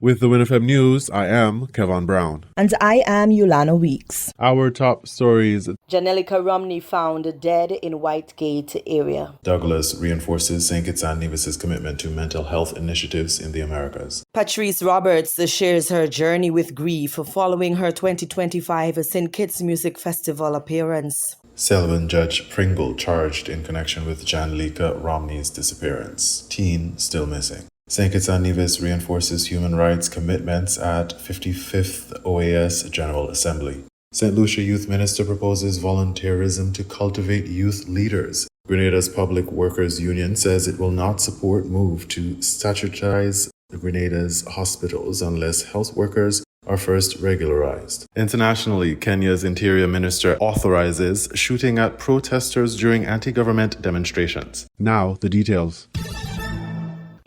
With the WINN FM News, I am Kevin Brown. And I am Yolana Weeks. Our top stories. Janelica Romney found dead in Whitegate area. Douglas reinforces St. Kitts and Nevis' commitment to mental health initiatives in the Americas. Patrice Roberts shares her journey with grief following her 2025 St. Kitts Music Festival appearance. Selwyn Judge Pringle charged in connection with Janelica Romney's disappearance. Teen still missing. St. Kitts and Nevis reinforces human rights commitments at 55th OAS General Assembly. St. Lucia Youth Minister proposes volunteerism to cultivate youth leaders. Grenada's Public Workers Union says it will not support move to statutize Grenada's hospitals unless health workers are first regularized. Internationally, Kenya's Interior Minister authorizes shooting at protesters during anti-government demonstrations. Now, the details.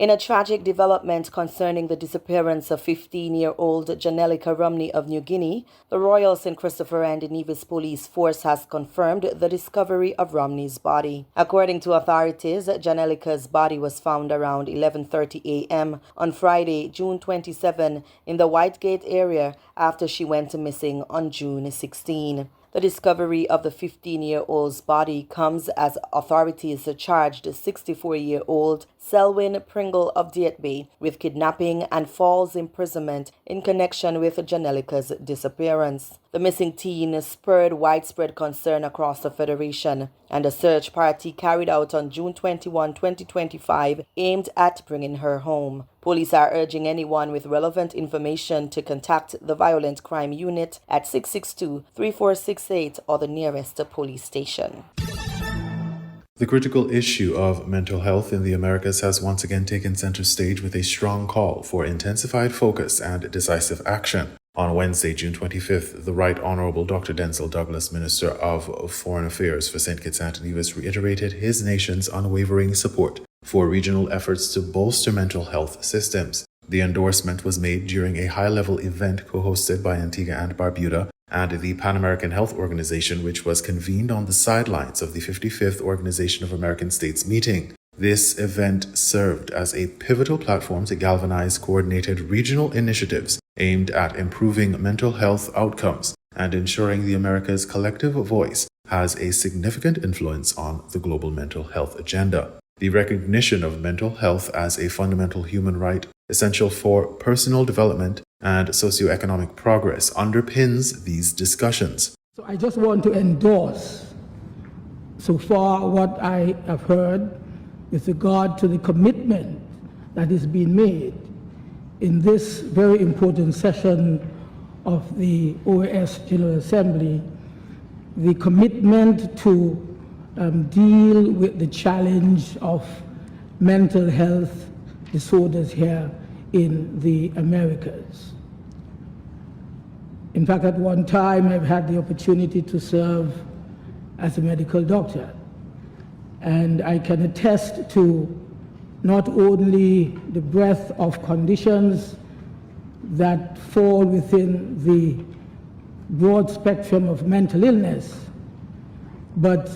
In a tragic development concerning the disappearance of 15-year-old Janelica Romney of New Guinea, the Royal St. Christopher and Nevis Police Force has confirmed the discovery of Romney's body. According to authorities, Janelica's body was found around 11:30 a.m. on Friday, June 27, in the Whitegate area after she went missing on June 16. The discovery of the 15-year-old's body comes as authorities charged 64-year-old Selwyn Pringle of Dietby with kidnapping and false imprisonment in connection with Janelica's disappearance. The missing teen spurred widespread concern across the Federation, and a search party carried out on June 21, 2025 aimed at bringing her home. Police are urging anyone with relevant information to contact the Violent Crime Unit at 662-3468 or the nearest police station. The critical issue of mental health in the Americas has once again taken center stage with a strong call for intensified focus and decisive action. On Wednesday, June 25th, the Right Honorable Dr. Denzel Douglas, Minister of Foreign Affairs for St. Kitts and Nevis, reiterated his nation's unwavering support for regional efforts to bolster mental health systems. The endorsement was made during a high-level event co-hosted by Antigua and Barbuda and the Pan American Health Organization, which was convened on the sidelines of the 55th Organization of American States meeting. This event served as a pivotal platform to galvanize coordinated regional initiatives aimed at improving mental health outcomes and ensuring the Americas' collective voice has a significant influence on the global mental health agenda. The recognition of mental health as a fundamental human right, essential for personal development and socioeconomic progress, underpins these discussions. So I just want to endorse so far what I have heard with regard to the commitment that is being made in this very important session of the OAS General Assembly, the commitment to deal with the challenge of mental health disorders here in the Americas. In fact, at one time I've had the opportunity to serve as a medical doctor, and I can attest to not only the breadth of conditions that fall within the broad spectrum of mental illness, but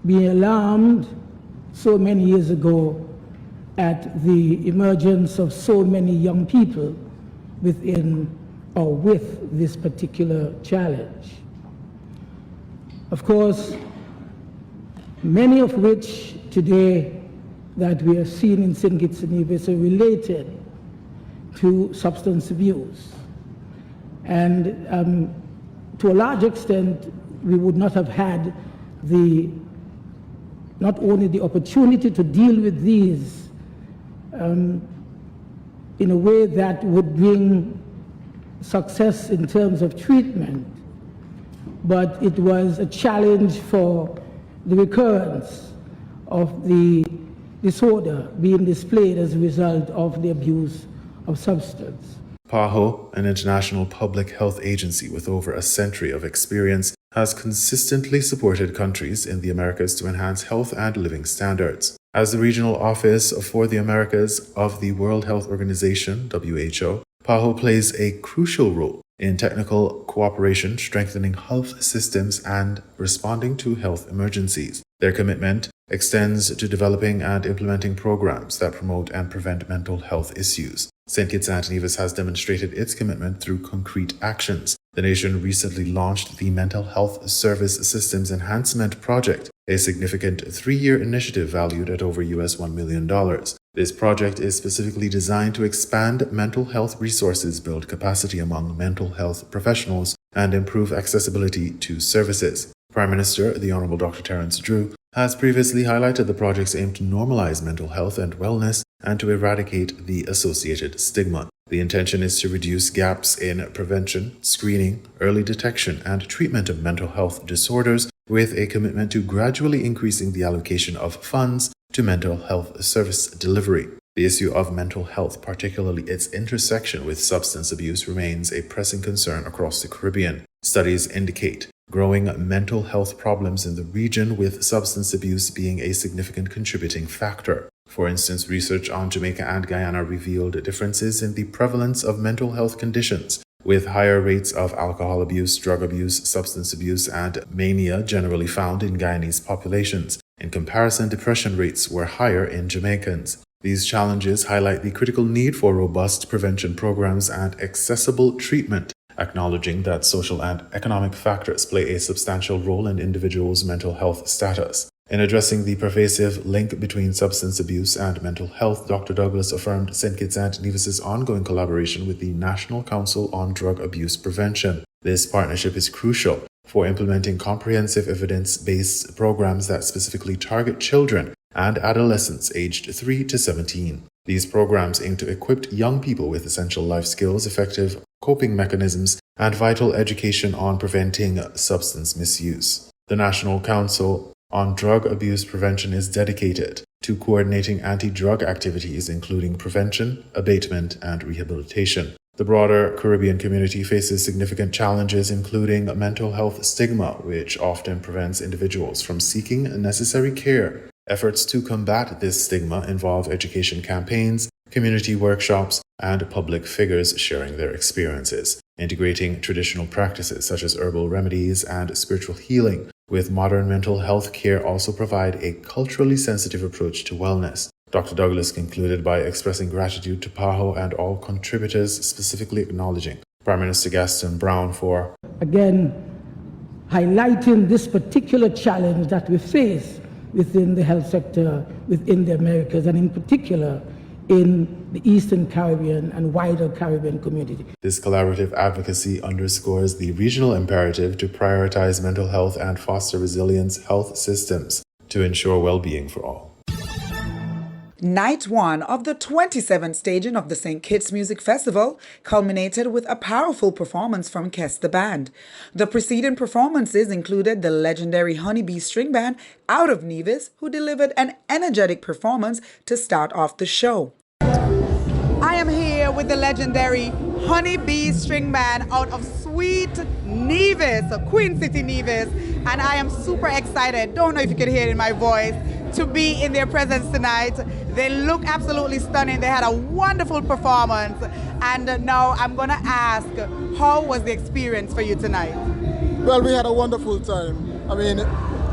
being alarmed so many years ago at the emergence of so many young people within or with this particular challenge. Of course, many of which today that we are seeing in St. Kitts and Nevis are related to substance abuse. And to a large extent, we would not have had not only the opportunity to deal with these in a way that would bring success in terms of treatment, but it was a challenge for the recurrence of the disorder being displayed as a result of the abuse of substance. PAHO, an international public health agency with over a century of experience, has consistently supported countries in the Americas to enhance health and living standards. As the regional office for the Americas of the World Health Organization, WHO, PAHO plays a crucial role in technical cooperation, strengthening health systems, and responding to health emergencies. Their commitment extends to developing and implementing programs that promote and prevent mental health issues. St. Kitts and Nevis has demonstrated its commitment through concrete actions. The nation recently launched the Mental Health Service Systems Enhancement Project, a significant 3-year initiative valued at over $1 million. This project is specifically designed to expand mental health resources, build capacity among mental health professionals, and improve accessibility to services. Prime Minister, the Honorable Dr. Terence Drew, has previously highlighted the project's aim to normalize mental health and wellness and to eradicate the associated stigma. The intention is to reduce gaps in prevention, screening, early detection, and treatment of mental health disorders, with a commitment to gradually increasing the allocation of funds to mental health service delivery. The issue of mental health, particularly its intersection with substance abuse, remains a pressing concern across the Caribbean. Studies indicate growing mental health problems in the region, with substance abuse being a significant contributing factor. For instance, research on Jamaica and Guyana revealed differences in the prevalence of mental health conditions, with higher rates of alcohol abuse, drug abuse, substance abuse, and mania generally found in Guyanese populations. In comparison, depression rates were higher in Jamaicans. These challenges highlight the critical need for robust prevention programs and accessible treatment, acknowledging that social and economic factors play a substantial role in individuals' mental health status. In addressing the pervasive link between substance abuse and mental health, Dr. Douglas affirmed St. Kitts and Nevis's ongoing collaboration with the National Council on Drug Abuse Prevention. This partnership is crucial for implementing comprehensive evidence-based programs that specifically target children and adolescents aged 3 to 17. These programs aim to equip young people with essential life skills, effective coping mechanisms, and vital education on preventing substance misuse. The National Council on Drug Abuse Prevention is dedicated to coordinating anti-drug activities, including prevention, abatement, and rehabilitation. The broader Caribbean community faces significant challenges, including mental health stigma, which often prevents individuals from seeking necessary care. Efforts to combat this stigma involve education campaigns, community workshops, and public figures sharing their experiences. Integrating traditional practices such as herbal remedies and spiritual healing with modern mental health care also provide a culturally sensitive approach to wellness. Dr. Douglas concluded by expressing gratitude to PAHO and all contributors, specifically acknowledging Prime Minister Gaston Brown for, again, highlighting this particular challenge that we face within the health sector within the Americas, and in particular in the Eastern Caribbean and wider Caribbean community. This collaborative advocacy underscores the regional imperative to prioritize mental health and foster resilient health systems to ensure well-being for all. Night 1 of the 27th staging of the St. Kitts Music Festival culminated with a powerful performance from Kes the Band. The preceding performances included the legendary Honeybee String Band out of Nevis, who delivered an energetic performance to start off the show. I am here with the legendary Honeybee String Band out of sweet Nevis, Queen City, Nevis, and I am super excited, don't know if you can hear it in my voice, to be in their presence tonight. They look absolutely stunning. They had a wonderful performance, and now I'm going to ask, how was the experience for you tonight? Well, we had a wonderful time. I mean,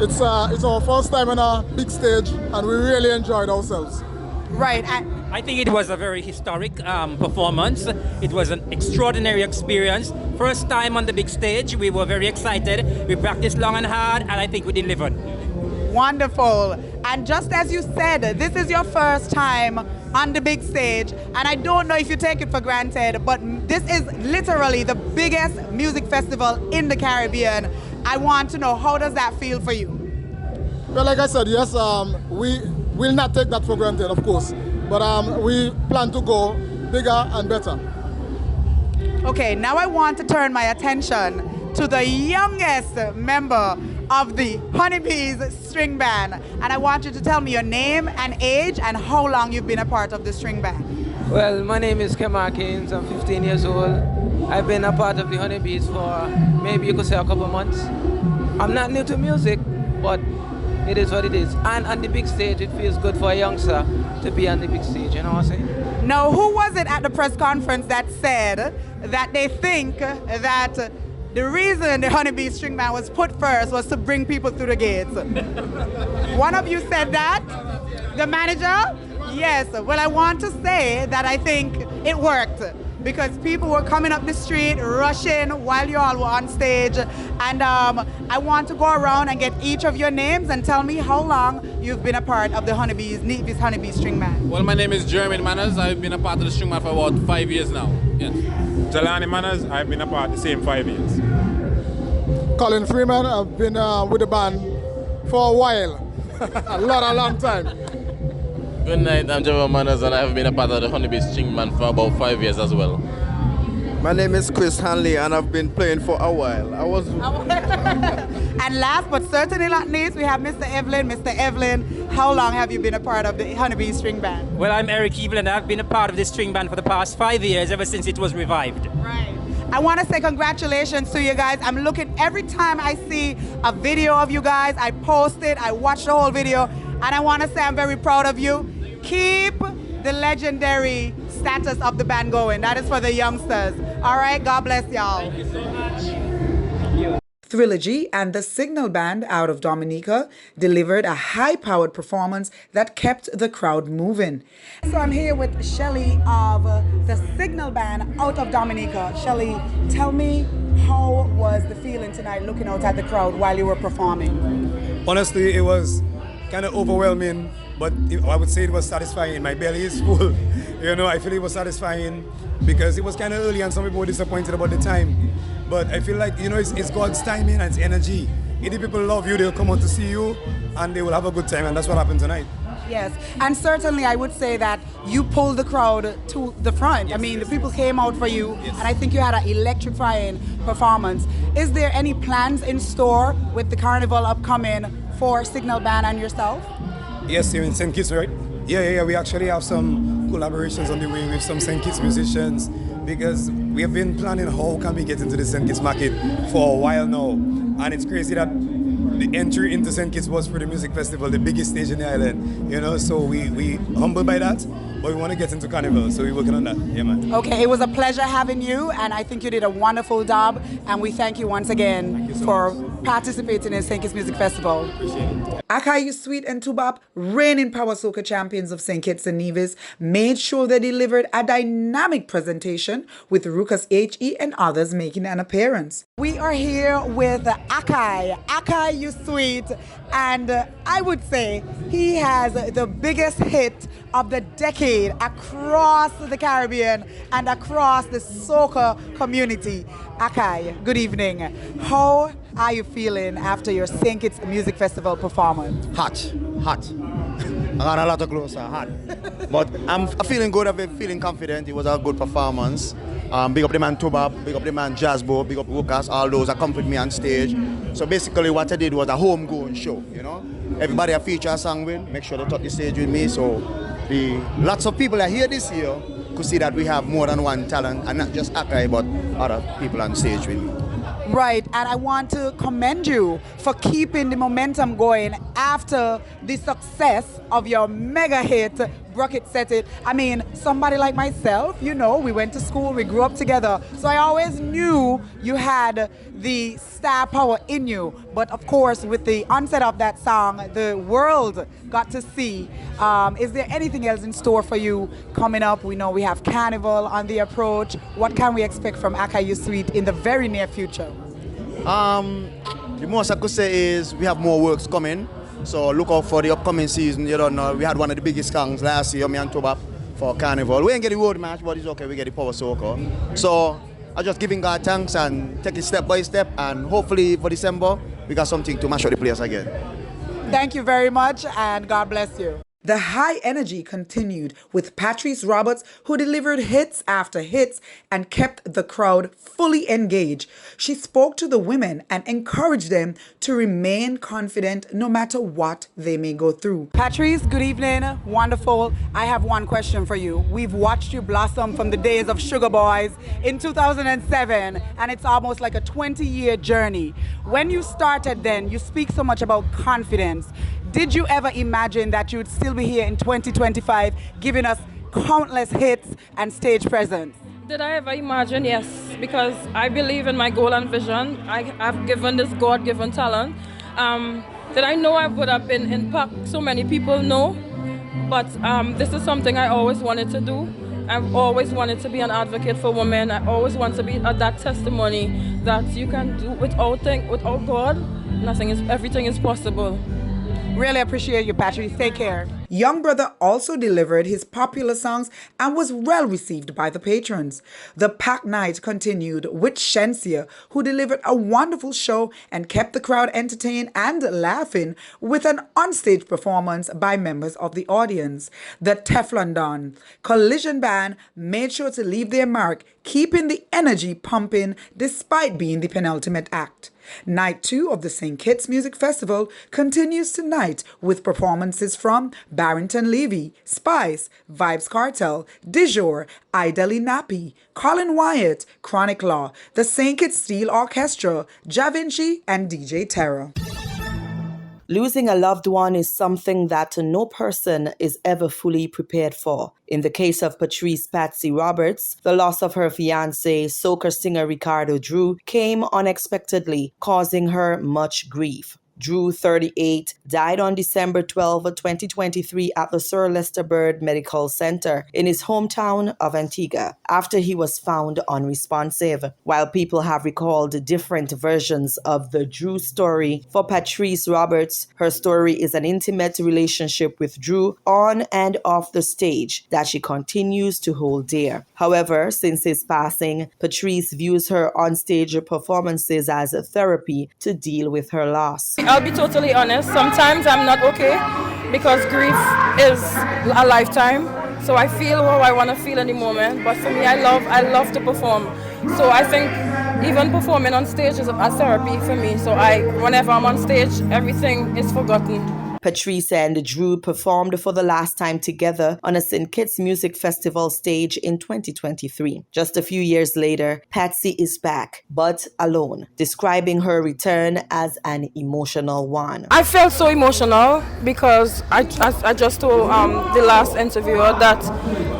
it's our first time on a big stage, and we really enjoyed ourselves. Right. I think it was a very historic performance. It was an extraordinary experience. First time on the big stage. We were very excited. We practiced long and hard, and I think we delivered. Wonderful. And just as you said, this is your first time on the big stage, and I don't know if you take it for granted, but this is literally the biggest music festival in the Caribbean. I want to know, how does that feel for you? Well, like I said, yes, we will not take that for granted, of course, but we plan to go bigger and better. Okay, now I want to turn my attention to the youngest member of the Honeybees String Band, and I want you to tell me your name and age and how long you've been a part of the string band. Well, my name is Kemar Keynes. I'm 15 years old. I've been a part of the Honeybees for maybe you could say a couple months. I'm not new to music, but it is what it is. And on the big stage, it feels good for a youngster to be on the big stage, you know what I'm saying? Now, who was it at the press conference that said that they think that the reason the Honeybee String Band was put first was to bring people through the gates? One of you said that? The manager? Yes, well, I want to say that I think it worked because people were coming up the street, rushing while you all were on stage. And I want to go around and get each of your names and tell me how long you've been a part of the Nevis Honeybee String Band. Well, my name is Jeremy Manners. I've been a part of the string band for about 5 years now. Yes. Jelani Manners, I've been a part of the same 5 years. Colin Freeman, I've been with the band for a while. A long time. Good night, I'm Jeremy Manners and I've been a part of the Honeybee String Band for about 5 years as well. My name is Chris Hanley and I've been playing for a while. And last but certainly not least, we have Mr. Evelyn. Mr. Evelyn, how long have you been a part of the Honeybee String Band? Well, I'm Eric Evelyn. I've been a part of this string band for the past 5 years, ever since it was revived. Right. I want to say congratulations to you guys. I'm looking every time I see a video of you guys, I post it, I watch the whole video, and I want to say I'm very proud of you. Keep the legendary status of the band going. That is for the youngsters. All right, God bless y'all. Thank you so much. Trilogy and the Signal Band out of Dominica delivered a high-powered performance that kept the crowd moving. So I'm here with Shelly of the Signal Band out of Dominica. Shelly, tell me, how was the feeling tonight looking out at the crowd while you were performing? Honestly, it was kind of overwhelming, but I would say it was satisfying. My belly is full. I feel it was satisfying because it was kind of early and some people were disappointed about the time. But I feel like, it's God's timing and it's energy. If the people love you, they'll come out to see you and they will have a good time, and that's what happened tonight. Yes, and certainly I would say that you pulled the crowd to the front. Yes, the people came out for you, and I think you had an electrifying performance. Is there any plans in store with the carnival upcoming for Signal Band and yourself? Yes, you're in St. Kitts, right? Yeah. We actually have some collaborations on the way with some St. Kitts musicians because we have been planning how can we get into the St. Kitts market for a while now. And it's crazy that the entry into St. Kitts was for the music festival, the biggest stage in the island. So we humbled by that, but we want to get into carnival, so we're working on that. Yeah, man. Okay, it was a pleasure having you, and I think you did a wonderful job, and we thank you once again for participating in St. Kitts Music Festival. Appreciate it. Akayu Sweet and Tubap, reigning power soca champions of St. Kitts and Nevis, made sure they delivered a dynamic presentation with Ruckus H.E. and others making an appearance. We are here with Akayu Sweet, and I would say he has the biggest hit of the decade across the Caribbean and across the soca community. Akai, good evening. How are you feeling after your St. Kitts Music Festival performance? Hot. I got a lot of clothes, hot. But I'm feeling good, I'm feeling confident. It was a good performance. Big up the man Tubab, big up the man Jazzbo, big up Lucas, all those accompanied me on stage. So basically what I did was a homegrown show, Everybody a feature a song with, make sure they touch the stage with me. So lots of people are here this year could see that we have more than one talent, and not just Akai, but other people on stage with me. Right, and I want to commend you for keeping the momentum going after the success of your mega hit, Bucket Set It. Somebody like myself, we went to school, we grew up together, so I always knew you had the star power in you. But of course, with the onset of that song, the world got to see. Is there anything else in store for you coming up? We know we have Carnival on the approach. What can we expect from Akayu Sweet in the very near future? The most I could say is we have more works coming. So look out for the upcoming season. You don't know, we had one of the biggest songs last year, me and Tubap, for Carnival. We ain't get the road match, but it's okay, we get the power soca. So I'm just giving God thanks and take it step by step, and hopefully for December, we got something to mash up the place again. Thank you very much, and God bless you. The high energy continued with Patrice Roberts, who delivered hits after hits and kept the crowd fully engaged. She spoke to the women and encouraged them to remain confident no matter what they may go through. Patrice, good evening. Wonderful. I have one question for you. We've watched you blossom from the days of Sugar Boys in 2007, and it's almost like a 20-year journey. When you started then, you speak so much about confidence. Did you ever imagine that you would still be here in 2025 giving us countless hits and stage presence? Did I ever imagine? Yes, because I believe in my goal and vision. I've given this God-given talent. Did I know I would have been impact so many people? No. But this is something I always wanted to do. I've always wanted to be an advocate for women. I always want to be that testimony that you can do without God, everything is possible. Really appreciate you, Patrice. Take care. Young Brother also delivered his popular songs and was well received by the patrons. The packed night continued with Shensia, who delivered a wonderful show and kept the crowd entertained and laughing with an onstage performance by members of the audience. The Teflon Don Collision Band made sure to leave their mark, keeping the energy pumping despite being the penultimate act. Night 2 of the St. Kitts Music Festival continues tonight with performances from Barrington Levy, Spice, Vibes Cartel, Dijon, Ideli Napi, Colin Wyatt, Chronic Law, the St. Kitts Steel Orchestra, Ja Vinci, and DJ Terror. Losing a loved one is something that no person is ever fully prepared for. In the case of Patrice Patsy Roberts, the loss of her fiancé, soca singer Ricardo Drew, came unexpectedly, causing her much grief. Drew, 38, died on December 12, 2023 at the Sir Lester Bird Medical Center in his hometown of Antigua after he was found unresponsive. While people have recalled different versions of the Drew story, for Patrice Roberts, her story is an intimate relationship with Drew on and off the stage that she continues to hold dear. However, since his passing, Patrice views her onstage performances as a therapy to deal with her loss. I'll be totally honest, sometimes I'm not okay because grief is a lifetime. So I feel how I want to feel in the moment. But for me, I love to perform. So I think even performing on stage is a therapy for me. So whenever I'm on stage, everything is forgotten. Patrice and Drew performed for the last time together on a St. Kitts Music Festival stage in 2023. Just a few years later, Patsy is back, but alone, describing her return as an emotional one. I felt so emotional because I just told the last interviewer that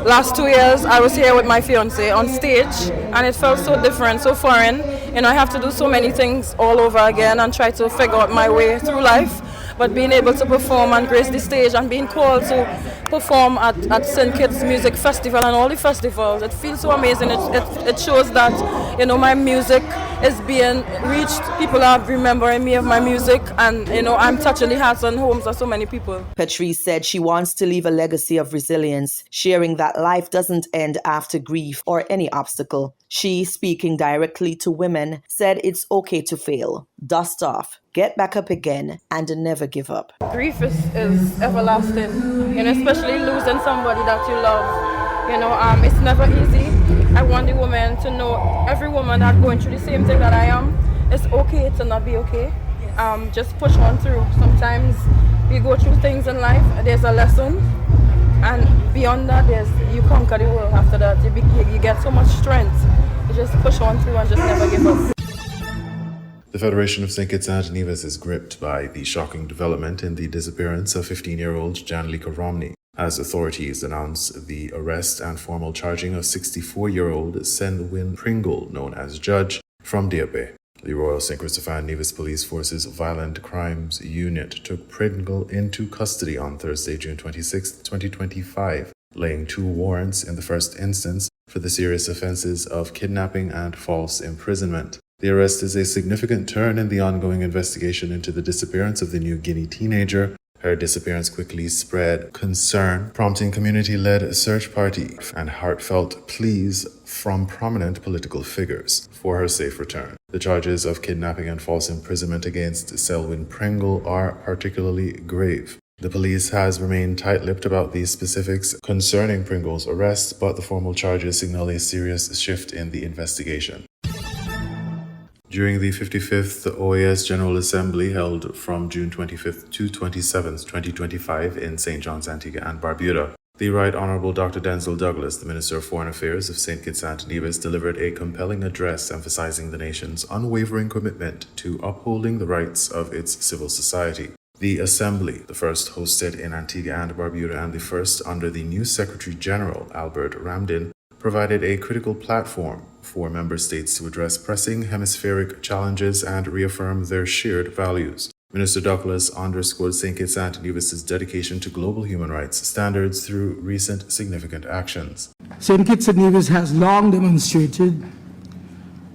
last 2 years I was here with my fiance on stage and it felt so different, so foreign. I have to do so many things all over again and try to figure out my way through life. But being able to perform and grace the stage and being called to perform at St. Kitts Music Festival and all the festivals, it feels so amazing. It shows that, my music is being reached. People are remembering me of my music and, I'm touching the hearts and homes of so many people. Patrice said she wants to leave a legacy of resilience, sharing that life doesn't end after grief or any obstacle. She, speaking directly to women, said it's okay to fail, dust off, get back up again, and never give up. Grief is everlasting, especially losing somebody that you love. It's never easy. I want the woman to know, every woman that's going through the same thing that I am, it's okay to not be okay. Just push on through. Sometimes we go through things in life, there's a lesson, and beyond that, you conquer the world after that. You get so much strength. You just push on through and just never give up. The Federation of St. Kitts and Nevis is gripped by the shocking development in the disappearance of 15-year-old Janelika Romney, as authorities announce the arrest and formal charging of 64-year-old Selwyn Pringle, known as Judge, from Deer Bay. The Royal St. Christopher and Nevis Police Force's Violent Crimes Unit took Pringle into custody on Thursday, June 26, 2025, laying 2 warrants in the first instance for the serious offenses of kidnapping and false imprisonment. The arrest is a significant turn in the ongoing investigation into the disappearance of the New Guinea teenager. Her disappearance quickly spread concern, prompting community-led search party and heartfelt pleas from prominent political figures for her safe return. The charges of kidnapping and false imprisonment against Selwyn Pringle are particularly grave. The police has remained tight-lipped about the specifics concerning Pringle's arrest, but the formal charges signal a serious shift in the investigation. During the 55th OAS General Assembly held from June 25th to 27th, 2025 in St. John's, Antigua and Barbuda, the Right Honourable Dr. Denzel Douglas, the Minister of Foreign Affairs of St. Kitts and Nevis, delivered a compelling address emphasizing the nation's unwavering commitment to upholding the rights of its civil society. The Assembly, the first hosted in Antigua and Barbuda and the first under the new Secretary General, Albert Ramdin, provided a critical platform for member states to address pressing hemispheric challenges and reaffirm their shared values. Minister Douglas underscored St. Kitts and Nevis' dedication to global human rights standards through recent significant actions. St. Kitts and Nevis has long demonstrated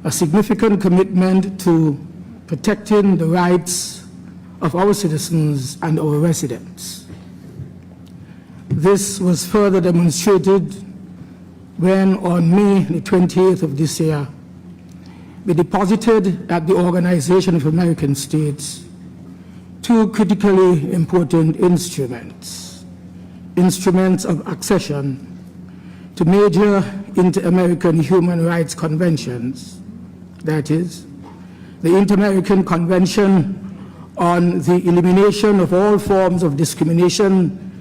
a significant commitment to protecting the rights of our citizens and our residents. This was further demonstrated when on May the 28th of this year, we deposited at the Organization of American States two critically important instruments of accession to major inter-American human rights conventions, that is, the Inter-American Convention on the Elimination of All Forms of Discrimination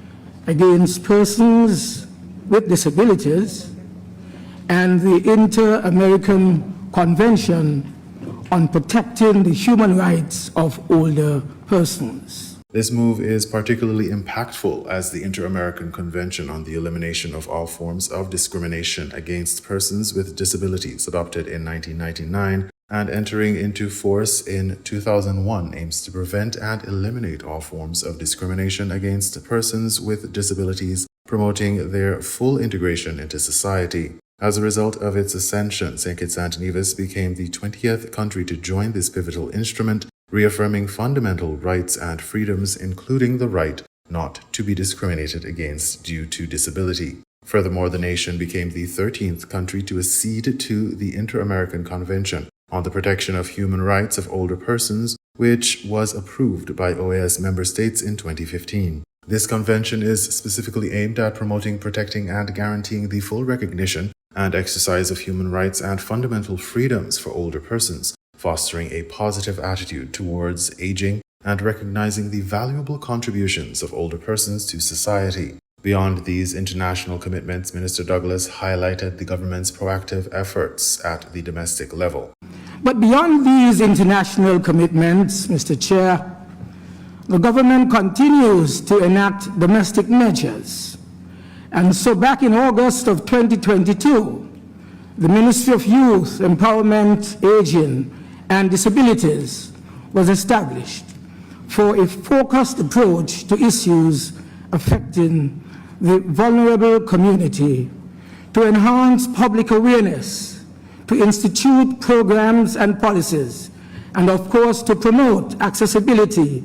against Persons with Disabilities, and the Inter-American Convention on Protecting the Human Rights of Older Persons. This move is particularly impactful as the Inter-American Convention on the Elimination of All Forms of Discrimination against Persons with Disabilities, adopted in 1999 and entering into force in 2001, aims to prevent and eliminate all forms of discrimination against persons with disabilities, promoting their full integration into society. As a result of its ascension, St. Kitts and Nevis became the 20th country to join this pivotal instrument, reaffirming fundamental rights and freedoms, including the right not to be discriminated against due to disability. Furthermore, the nation became the 13th country to accede to the Inter-American Convention on the Protection of Human Rights of Older Persons, which was approved by OAS member states in 2015. This convention is specifically aimed at promoting, protecting, and guaranteeing the full recognition and exercise of human rights and fundamental freedoms for older persons, fostering a positive attitude towards aging and recognizing the valuable contributions of older persons to society. Beyond these international commitments, Minister Douglas highlighted the government's proactive efforts at the domestic level. But beyond these international commitments, Mr. Chair, the government continues to enact domestic measures. And so back in August of 2022, the Ministry of Youth, Empowerment, Aging, and Disabilities was established for a focused approach to issues affecting the vulnerable community, to enhance public awareness, to institute programs and policies, and of course to promote accessibility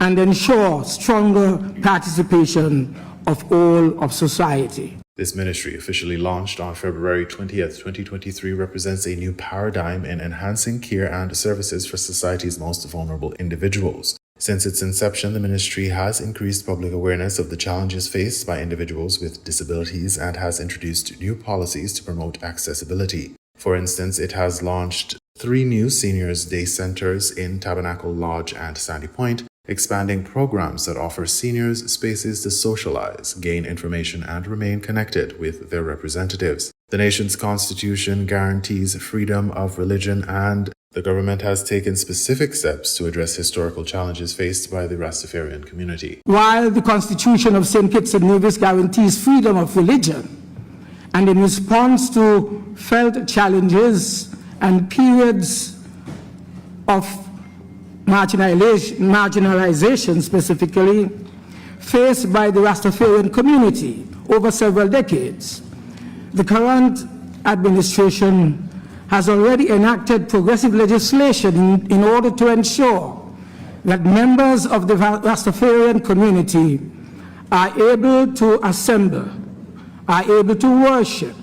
and ensure stronger participation of all of society. This ministry, officially launched on February 20th, 2023, represents a new paradigm in enhancing care and services for society's most vulnerable individuals. Since its inception, the ministry has increased public awareness of the challenges faced by individuals with disabilities and has introduced new policies to promote accessibility. For instance, it has launched 3 new Seniors Day Centers in Tabernacle Lodge and Sandy Point, expanding programs that offer seniors spaces to socialize, gain information, and remain connected with their representatives. The nation's constitution guarantees freedom of religion, and the government has taken specific steps to address historical challenges faced by the Rastafarian community. While the Constitution of St. Kitts and Nevis guarantees freedom of religion, and in response to felt challenges and periods of marginalization specifically faced by the Rastafarian community over several decades, the current administration has already enacted progressive legislation in order to ensure that members of the Rastafarian community are able to assemble, are able to worship,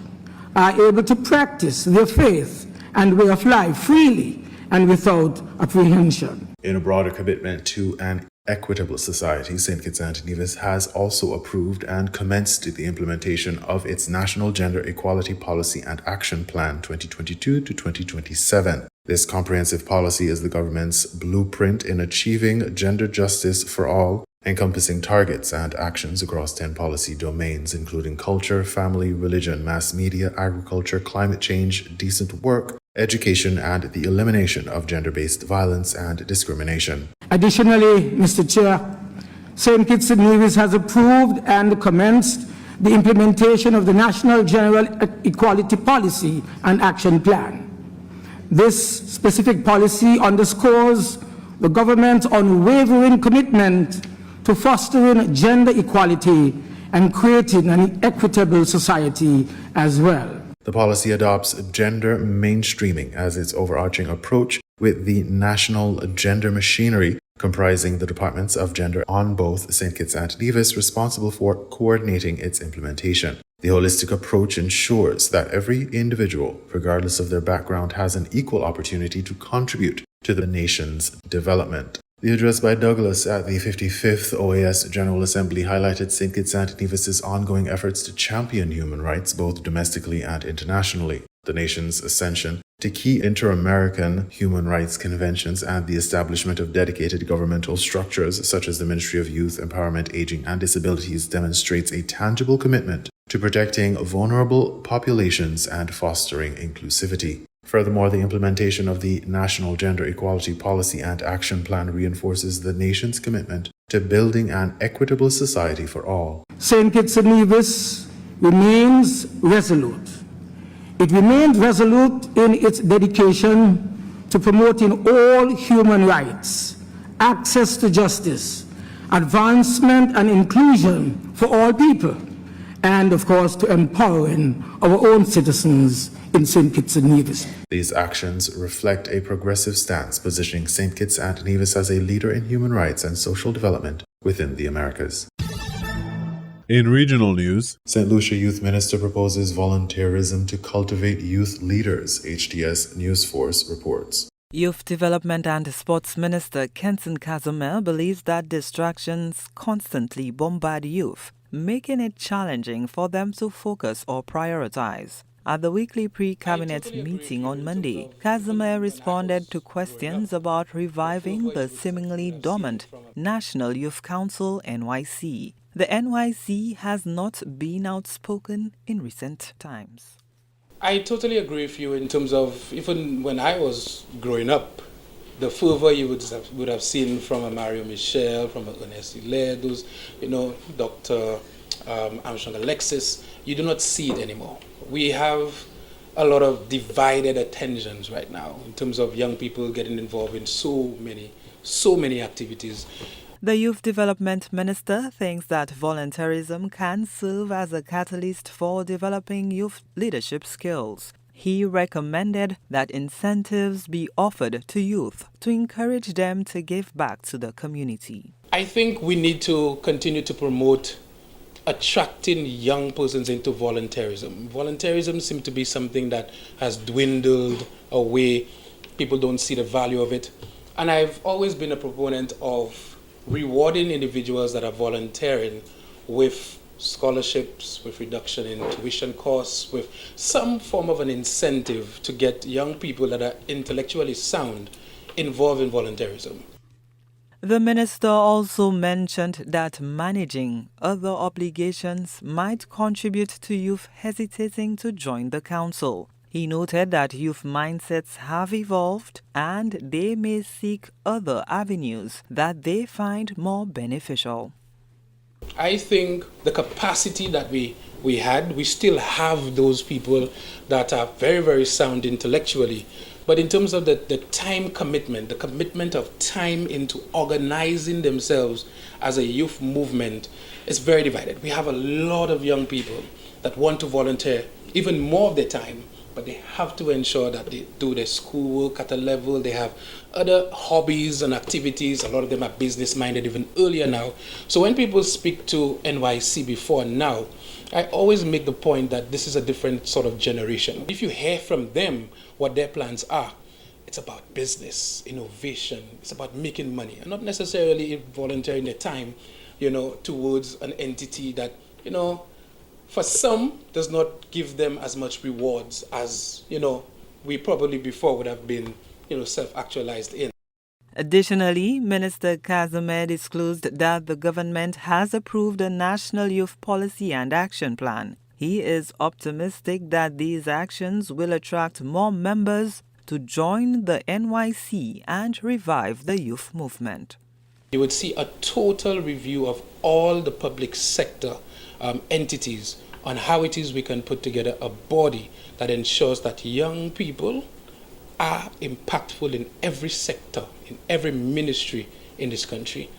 are able to practice their faith and way of life freely and without apprehension. In a broader commitment to an equitable society, St. Kitts and Nevis has also approved and commenced the implementation of its National Gender Equality Policy and Action Plan 2022 to 2027. This comprehensive policy is the government's blueprint in achieving gender justice for all, encompassing targets and actions across 10 policy domains, including culture, family, religion, mass media, agriculture, climate change, decent work, education, and the elimination of gender-based violence and discrimination. Additionally, Mr. Chair, St. Kitts and Nevis has approved and commenced the implementation of the National General Equality Policy and Action Plan. This specific policy underscores the government's unwavering commitment to fostering gender equality and creating an equitable society as well. The policy adopts gender mainstreaming as its overarching approach, with the national gender machinery comprising the departments of gender on both St. Kitts and Nevis responsible for coordinating its implementation. The holistic approach ensures that every individual, regardless of their background, has an equal opportunity to contribute to the nation's development. The address by Douglas at the 55th OAS General Assembly highlighted St. Kitts and Nevis's ongoing efforts to champion human rights both domestically and internationally, the nation's ascension to key inter-American human rights conventions, and the establishment of dedicated governmental structures such as the Ministry of Youth, Empowerment, Aging and Disabilities demonstrates a tangible commitment to protecting vulnerable populations and fostering inclusivity. Furthermore, the implementation of the National Gender Equality Policy and Action Plan reinforces the nation's commitment to building an equitable society for all. St. Kitts and Nevis remains resolute. It remains resolute in its dedication to promoting all human rights, access to justice, advancement and inclusion for all people, and of course to empowering our own citizens in St. Kitts and Nevis. These actions reflect a progressive stance, positioning St. Kitts and Nevis as a leader in human rights and social development within the Americas. In regional news, St. Lucia Youth Minister proposes volunteerism to cultivate youth leaders, HTS News Force reports. Youth Development and Sports Minister Kenson Casimir believes that distractions constantly bombard youth, making it challenging for them to focus or prioritize. At the weekly pre-cabinet meeting on Monday, Casimir responded to questions about reviving the seemingly dormant National Youth Council NYC. The NYC has not been outspoken in recent times. I totally agree with you in terms of even when I was growing up, the fervor you would have seen from a Mario Michel, from a Ernest Hilaire, those, Dr. Armstrong Alexis, you do not see it anymore. We have a lot of divided attentions right now in terms of young people getting involved in so many activities. The Youth Development Minister thinks that volunteerism can serve as a catalyst for developing youth leadership skills. He recommended that incentives be offered to youth to encourage them to give back to the community. I think we need to continue to promote attracting young persons into volunteerism. Volunteerism seems to be something that has dwindled away. People don't see the value of it. And I've always been a proponent of rewarding individuals that are volunteering with scholarships, with reduction in tuition costs, with some form of an incentive to get young people that are intellectually sound involved in volunteerism. The minister also mentioned that managing other obligations might contribute to youth hesitating to join the council. He noted that youth mindsets have evolved and they may seek other avenues that they find more beneficial. I think the capacity that we still have those people that are very, very sound intellectually. But in terms of the time commitment, the commitment of time into organizing themselves as a youth movement is very divided. We have a lot of young people that want to volunteer even more of their time, but they have to ensure that they do their schoolwork at a level. They have other hobbies and activities. A lot of them are business-minded even earlier now. So when people speak to NYC before and now, I always make the point that this is a different sort of generation. If you hear from them what their plans are, it's about business, innovation. It's about making money, and not necessarily volunteering their time, towards an entity that, for some, does not give them as much rewards as, we probably before would have been, self-actualized in. Additionally, Minister Casimir disclosed that the government has approved a National Youth Policy and Action Plan. He is optimistic that these actions will attract more members to join the NYC and revive the youth movement. You would see a total review of all the public sector entities on how it is we can put together a body that ensures that young people are impactful in every sector, in every ministry in this country.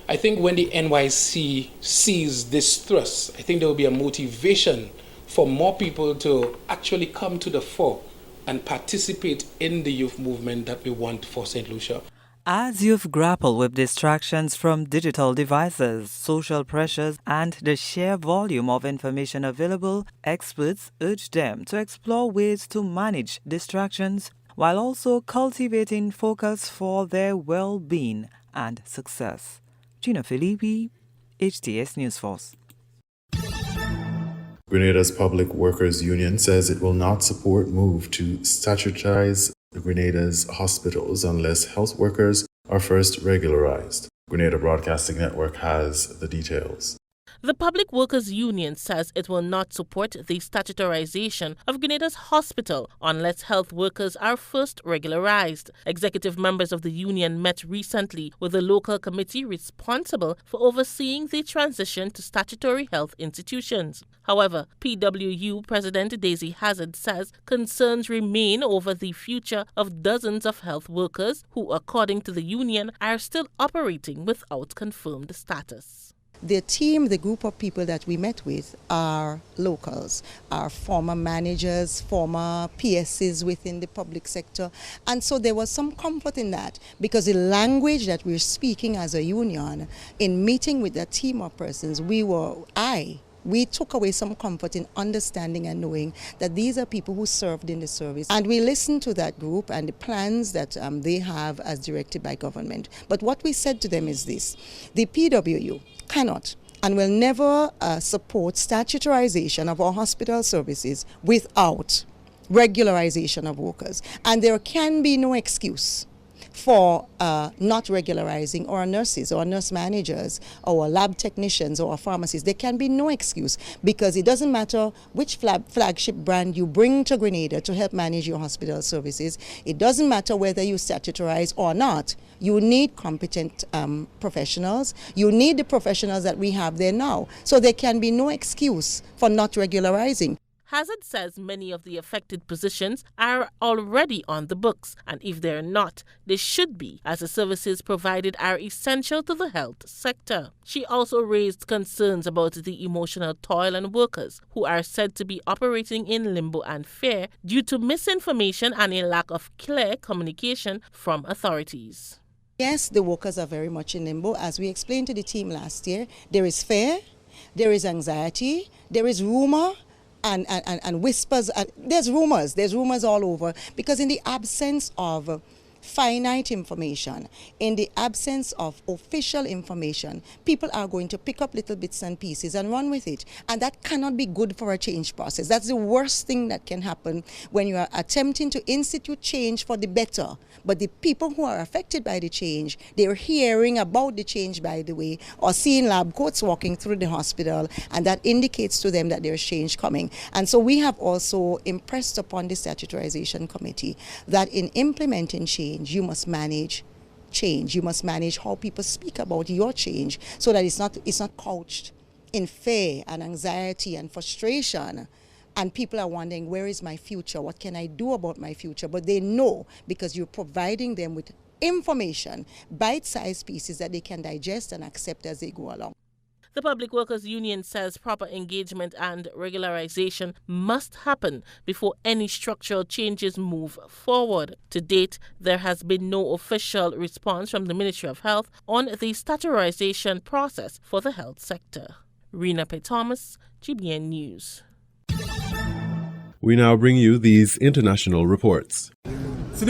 I think when the NYC sees this thrust, I think there will be a motivation for more people to actually come to the fore and participate in the youth movement that we want for St. Lucia. As youth grapple with distractions from digital devices, social pressures, and the sheer volume of information available, experts urge them to explore ways to manage distractions while also cultivating focus for their well-being and success. Gina Filippi, HTS News Force. Grenada's Public Workers Union says it will not support move to statutize Grenada's hospitals unless health workers are first regularized. Grenada Broadcasting Network has the details. The Public Workers Union says it will not support the statutarization of Grenada's hospital unless health workers are first regularized. Executive members of the union met recently with the local committee responsible for overseeing the transition to statutory health institutions. However, PWU President Daisy Hazard says concerns remain over the future of dozens of health workers who, according to the union, are still operating without confirmed status. The team, the group of people that we met with are locals, are former managers, former PSs within the public sector. And so there was some comfort in that because the language that we're speaking as a union, in meeting with that team of persons, we took away some comfort in understanding and knowing that these are people who served in the service. And we listened to that group and the plans that they have as directed by government. But what we said to them is this: the PWU cannot and will never support statutorization of our hospital services without regularization of workers. And there can be no excuse for not regularizing our nurses or nurse managers or lab technicians or pharmacists. There can be no excuse because it doesn't matter which flagship brand you bring to Grenada to help manage your hospital services. It doesn't matter whether you statutarize or not. You need competent professionals. You need the professionals that we have there now. So there can be no excuse for not regularizing. Hazard says many of the affected positions are already on the books, and if they're not, they should be, as the services provided are essential to the health sector. She also raised concerns about the emotional toil on workers who are said to be operating in limbo and fear due to misinformation and a lack of clear communication from authorities. Yes, the workers are very much in limbo. As we explained to the team last year, there is fear, there is anxiety, there is rumor, and whispers. There's rumors all over, because in the absence of finite information, in the absence of official information, people are going to pick up little bits and pieces and run with it. And that cannot be good for a change process. That's the worst thing that can happen when you are attempting to institute change for the better. But the people who are affected by the change, they're hearing about the change, by the way, or seeing lab coats walking through the hospital, and that indicates to them that there's change coming. And so we have also impressed upon the Statutarization Committee that in implementing change, you must manage change. You must manage how people speak about your change so that it's not couched in fear and anxiety and frustration. And people are wondering, where is my future? What can I do about my future? But they know, because you're providing them with information, bite-sized pieces that they can digest and accept as they go along. The Public Workers Union says proper engagement and regularization must happen before any structural changes move forward. To date, there has been no official response from the Ministry of Health on the statutorization process for the health sector. Rena P. Thomas, GBN News. We now bring you these international reports. We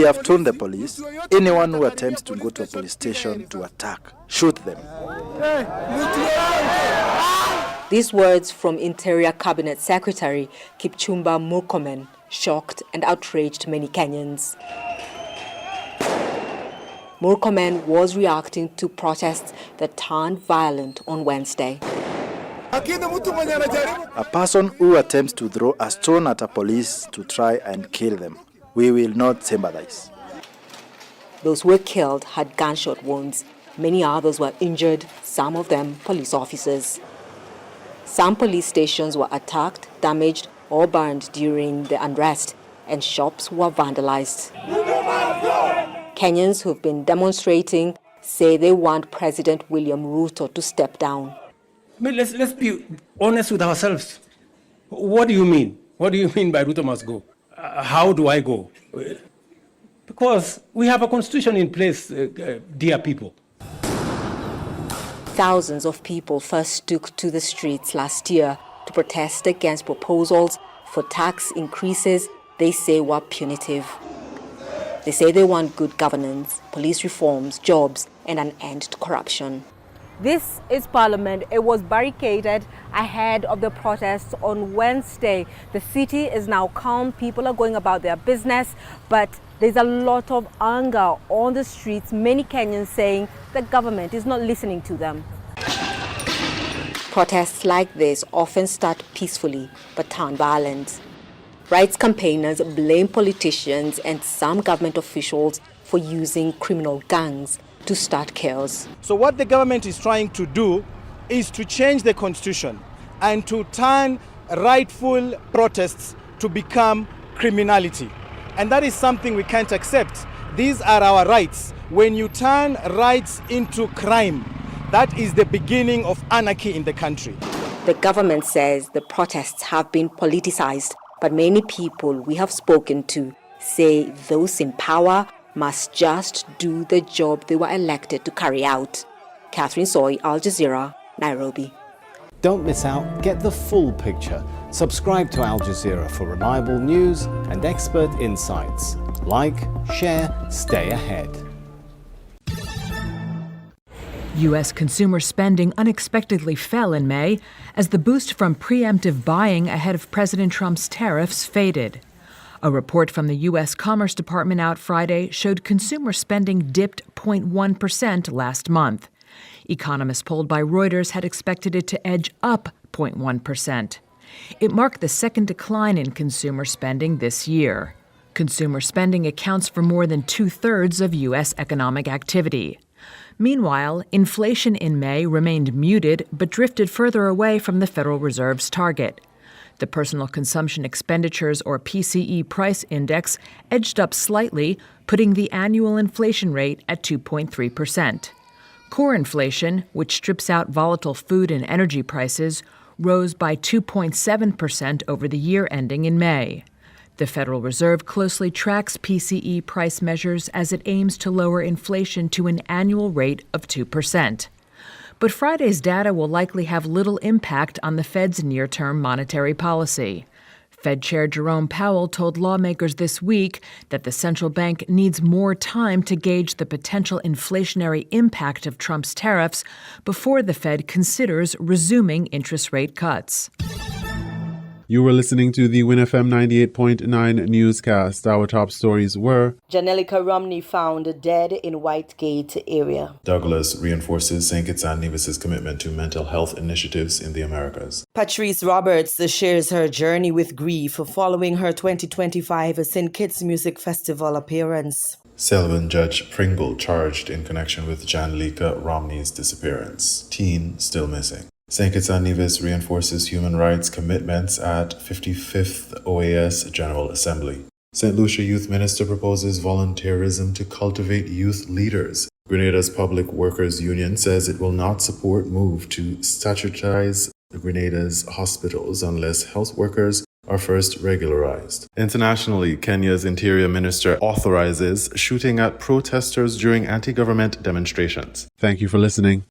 have told the police, anyone who attempts to go to a police station to attack, shoot them. These words from Interior Cabinet Secretary Kipchumba Murkomen shocked and outraged many Kenyans. Murkomen was reacting to protests that turned violent on Wednesday. A person who attempts to throw a stone at a police to try and kill them, we will not sympathize. Those who were killed had gunshot wounds. Many others were injured, some of them police officers. Some police stations were attacked, damaged, or burned during the unrest. and shops were vandalized. Kenyans who've been demonstrating say they want President William Ruto to step down. Let's be honest with ourselves. What do you mean? What do you mean by Ruto must go? How do I go? Because we have a constitution in place, dear people. Thousands of people first took to the streets last year to protest against proposals for tax increases they say were punitive. They say they want good governance, police reforms, jobs, and an end to corruption. This is Parliament. It was barricaded ahead of the protests on Wednesday. The city is now calm. People are going about their business, but there's a lot of anger on the streets. Many Kenyans saying the government is not listening to them. Protests like this often start peacefully but turn violent. Rights campaigners blame politicians and some government officials for using criminal gangs to start chaos. So what the government is trying to do is to change the constitution and to turn rightful protests to become criminality. And that is something we can't accept. These are our rights. When you turn rights into crime, that is the beginning of anarchy in the country. The government says the protests have been politicized, but many people we have spoken to say those in power must just do the job they were elected to carry out. Catherine Soy, Al Jazeera, Nairobi. Don't miss out, get the full picture. Subscribe to Al Jazeera for reliable news and expert insights. Like, share, stay ahead. U.S. consumer spending unexpectedly fell in May as the boost from preemptive buying ahead of President Trump's tariffs faded. A report from the U.S. Commerce Department out Friday showed consumer spending dipped 0.1% last month. Economists polled by Reuters had expected it to edge up 0.1%. It marked the second decline in consumer spending this year. Consumer spending accounts for more than two-thirds of U.S. economic activity. Meanwhile, inflation in May remained muted but drifted further away from the Federal Reserve's target. The Personal Consumption Expenditures, or PCE, price index edged up slightly, putting the annual inflation rate at 2.3%. Core inflation, which strips out volatile food and energy prices, rose by 2.7% over the year ending in May. The Federal Reserve closely tracks PCE price measures as it aims to lower inflation to an annual rate of 2%. But Friday's data will likely have little impact on the Fed's near-term monetary policy. Fed Chair Jerome Powell told lawmakers this week that the central bank needs more time to gauge the potential inflationary impact of Trump's tariffs before the Fed considers resuming interest rate cuts. You were listening to the WINN FM 98.9 newscast. Our top stories were: Janelica Romney found dead in Whitegate area. Douglas reinforces St. Kitts and Nevis's commitment to mental health initiatives in the Americas. Patrice Roberts shares her journey with grief following her 2025 St. Kitts Music Festival appearance. Selwyn Judge Pringle charged in connection with Janelica Romney's disappearance. Teen still missing. St. Kitts and Nevis reinforces human rights commitments at 55th OAS General Assembly. St. Lucia Youth Minister proposes volunteerism to cultivate youth leaders. Grenada's Public Workers Union says it will not support move to statutize Grenada's hospitals unless health workers are first regularized. Internationally, Kenya's Interior Minister authorizes shooting at protesters during anti-government demonstrations. Thank you for listening.